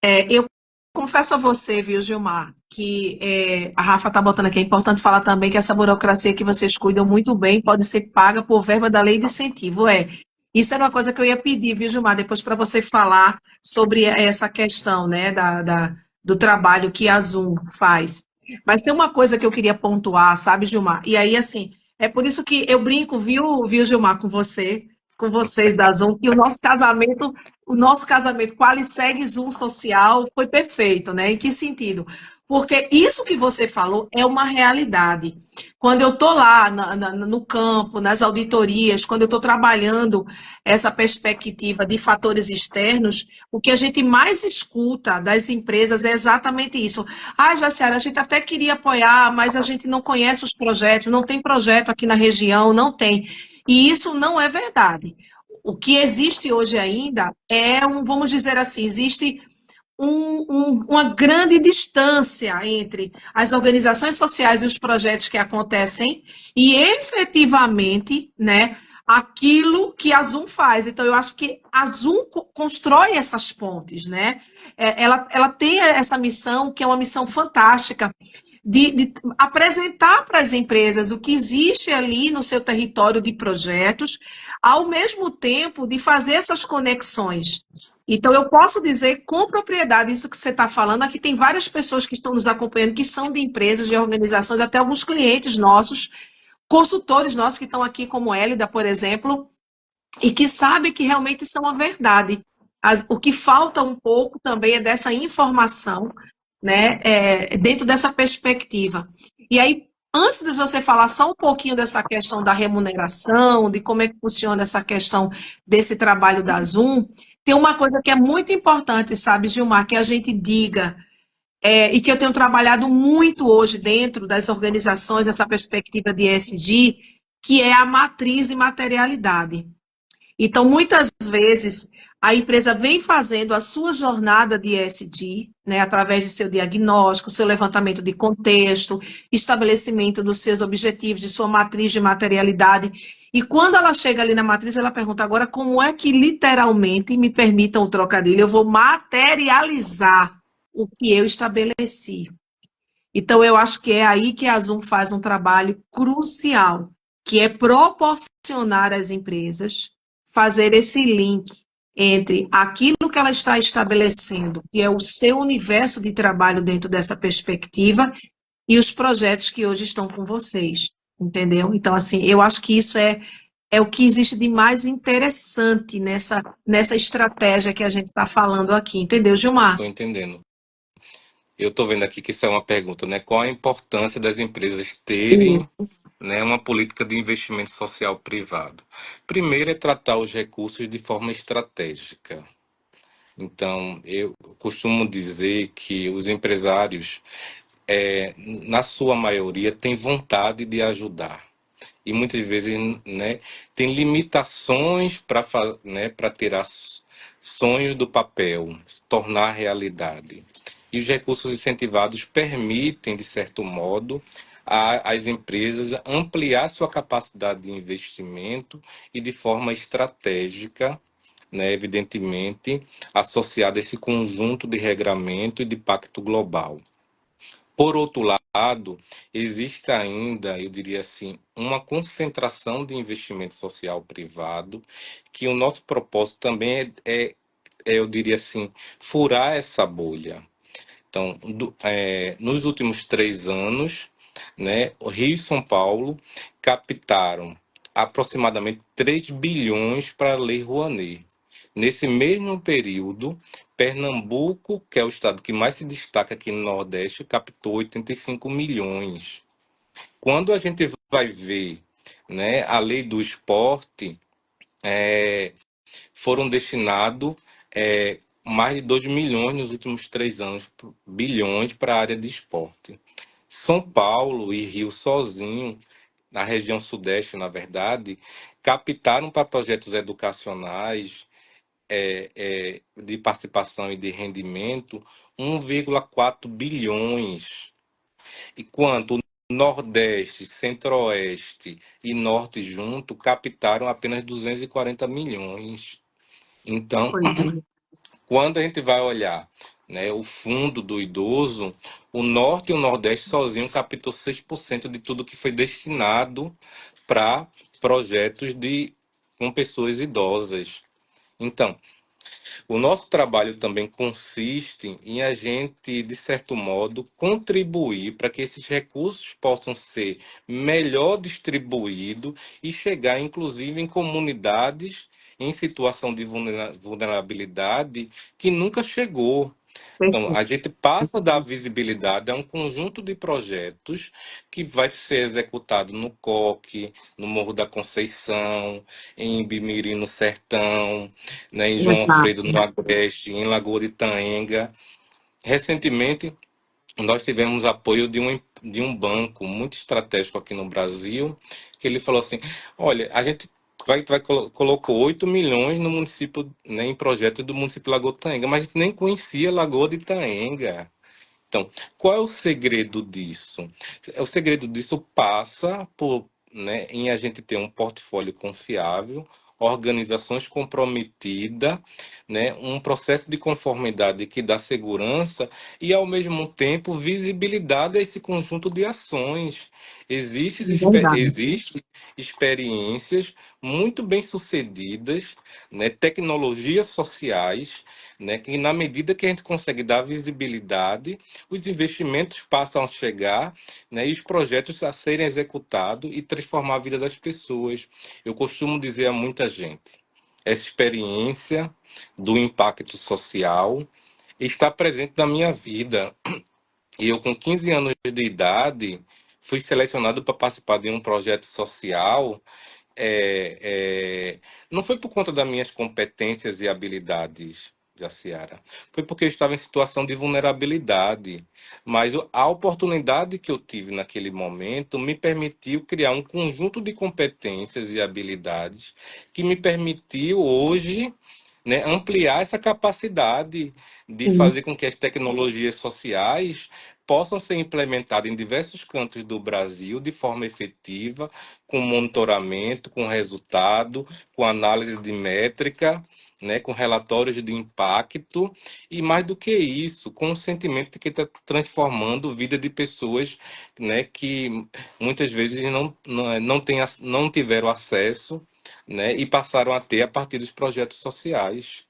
Eu confesso a você, viu, Gilmar, que a Rafa está botando aqui, é importante falar também que essa burocracia que vocês cuidam muito bem pode ser paga por verba da lei de incentivo. Isso era uma coisa que eu ia pedir, viu, Gilmar, depois para você falar sobre essa questão, né, do trabalho que a Zoom faz. Mas tem uma coisa que eu queria pontuar, sabe, Gilmar? E aí, assim, é por isso que eu brinco, viu, Gilmar, com vocês da Zoom, que o nosso casamento Qualiseg Zoom social foi perfeito, né? Em que sentido? Porque isso que você falou é uma realidade. Quando eu estou lá no campo, nas auditorias, quando eu estou trabalhando essa perspectiva de fatores externos, o que a gente mais escuta das empresas é exatamente isso. Ah, Jaciara, a gente até queria apoiar, mas a gente não conhece os projetos, não tem projeto aqui na região, não tem. E isso não é verdade. O que existe hoje ainda vamos dizer assim, existe uma grande distância entre as organizações sociais e os projetos que acontecem e efetivamente, né, aquilo que a Zoom faz. Então, eu acho que a Zoom constrói essas pontes, né? Ela tem essa missão, que é uma missão fantástica, de apresentar para as empresas o que existe ali no seu território de projetos, ao mesmo tempo de fazer essas conexões. Então, eu posso dizer com propriedade isso que você está falando. Aqui tem várias pessoas que estão nos acompanhando, que são de empresas, de organizações, até alguns clientes nossos, consultores nossos que estão aqui, como Hélida, por exemplo, e que sabem que realmente isso é uma verdade. O que falta um pouco também é dessa informação, né, dentro dessa perspectiva. E aí, antes de você falar só um pouquinho dessa questão da remuneração, de como é que funciona essa questão desse trabalho da Zoom, tem uma coisa que é muito importante, sabe, Gilmar, que a gente diga, e que eu tenho trabalhado muito hoje dentro das organizações, essa perspectiva de ESG, que é a matriz de materialidade. Então, muitas vezes, a empresa vem fazendo a sua jornada de ESG, né, através de seu diagnóstico, seu levantamento de contexto, estabelecimento dos seus objetivos, de sua matriz de materialidade. E quando ela chega ali na matriz, ela pergunta agora como é que, literalmente, me permitam o trocadilho, eu vou materializar o que eu estabeleci. Então, eu acho que é aí que a Zoom faz um trabalho crucial, que é proporcionar às empresas fazer esse link entre aquilo que ela está estabelecendo, que é o seu universo de trabalho dentro dessa perspectiva, e os projetos que hoje estão com vocês, entendeu? Então, assim, eu acho que isso é o que existe de mais interessante nessa estratégia que a gente está falando aqui, entendeu, Gilmar? Estou entendendo. Eu estou vendo aqui que isso é uma pergunta, né? Qual a importância das empresas terem, né, uma política de investimento social privado? Primeiro é tratar os recursos de forma estratégica. Então, eu costumo dizer que os empresários, na sua maioria, têm vontade de ajudar. E muitas vezes, né, tem limitações para, né, para tirar sonhos do papel, tornar realidade. E os recursos incentivados permitem, de certo modo, às empresas ampliar sua capacidade de investimento e de forma estratégica, né, evidentemente, associada a esse conjunto de regramento e de pacto global. Por outro lado, existe ainda, eu diria assim, uma concentração de investimento social privado, que o nosso propósito também eu diria assim, furar essa bolha. Então, nos últimos 3 anos, né, o Rio e São Paulo captaram aproximadamente 3 bilhões para a Lei Rouanet. Nesse mesmo período, Pernambuco, que é o estado que mais se destaca aqui no Nordeste, captou 85 milhões. Quando a gente vai ver, né, a lei do esporte, foram destinados mais de 2 milhões nos últimos 3 anos, bilhões para a área de esporte. São Paulo e Rio sozinho, na região sudeste, na verdade, captaram para projetos educacionais de participação e de rendimento 1,4 bilhões. Enquanto o Nordeste, Centro-Oeste e Norte junto captaram apenas 240 milhões. Então, Pois é. quando a gente vai olhar né, o fundo do idoso, o Norte e o Nordeste sozinho captou 6% de tudo que foi destinado para projetos com pessoas idosas. Então, o nosso trabalho também consiste em a gente, de certo modo, contribuir para que esses recursos possam ser melhor distribuídos e chegar, inclusive, em comunidades em situação de vulnerabilidade que nunca chegou. Então, a Perfeito. gente passa a dar visibilidade a um conjunto de projetos que vai ser executado no Coque, no Morro da Conceição, em Ibimirim, no Sertão, né, em João Alfredo, Exato. no Agreste, em Lagoa de Itaenga. Recentemente, nós tivemos apoio de um banco muito estratégico aqui no Brasil, que ele falou assim, olha, a gente colocou 8 milhões no município, né, em projeto do município de Lagoa de Itaenga, mas a gente nem conhecia Lagoa de Itaenga. Então, qual é o segredo disso? O segredo disso passa por, né, em a gente ter um portfólio confiável, organizações comprometidas, né, um processo de conformidade que dá segurança e, ao mesmo tempo, visibilidade a esse conjunto de ações. Verdade. Existem experiências muito bem sucedidas, né, tecnologias sociais, né, que na medida que a gente consegue dar visibilidade, os investimentos passam a chegar, né, e os projetos a serem executados e transformar a vida das pessoas. Eu costumo dizer a muita gente, essa experiência do impacto social está presente na minha vida. E eu, com 15 anos de idade, fui selecionado para participar de um projeto social não foi por conta das minhas competências e habilidades, Jaciara. Foi porque eu estava em situação de vulnerabilidade. Mas a oportunidade que eu tive naquele momento me permitiu criar um conjunto de competências e habilidades que me permitiu hoje, né, ampliar essa capacidade de Sim, fazer com que as tecnologias sociais possam ser implementadas em diversos cantos do Brasil de forma efetiva, com monitoramento, com resultado, com análise de métrica, né, com relatórios de impacto e mais do que isso, com o sentimento de que está transformando a vida de pessoas, né, que muitas vezes não tiveram acesso, né, e passaram a ter a partir dos projetos sociais.